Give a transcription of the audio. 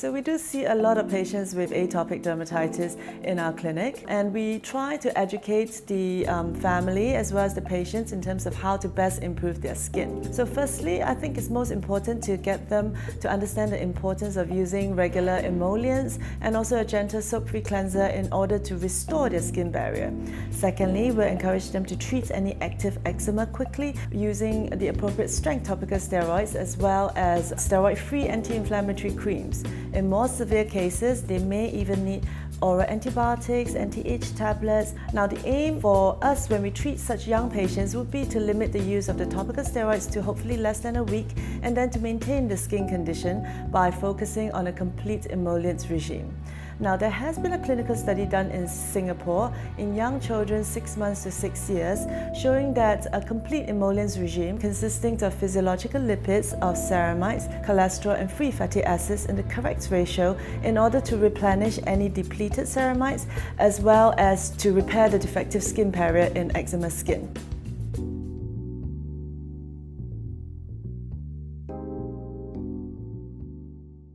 So we do see a lot of patients with atopic dermatitis in our clinic, and we try to educate the family as well as the patients in terms of how to best improve their skin. So firstly, I think it's most important to get them to understand the importance of using regular emollients and also a gentle soap-free cleanser in order to restore their skin barrier. Secondly, we'll encourage them to treat any active eczema quickly using the appropriate strength topical steroids as well as steroid-free anti-inflammatory creams. In more severe cases, they may even need oral antibiotics, anti-itch tablets. Now, the aim for us when we treat such young patients would be to limit the use of the topical steroids to hopefully less than a week, and then to maintain the skin condition by focusing on a complete emollient regime. Now, there has been a clinical study done in Singapore in young children 6 months to 6 years, showing that a complete emollient regime consisting of physiological lipids of ceramides, cholesterol and free fatty acids in the correct ratio in order to replenish any depleted ceramides as well as to repair the defective skin barrier in eczema skin.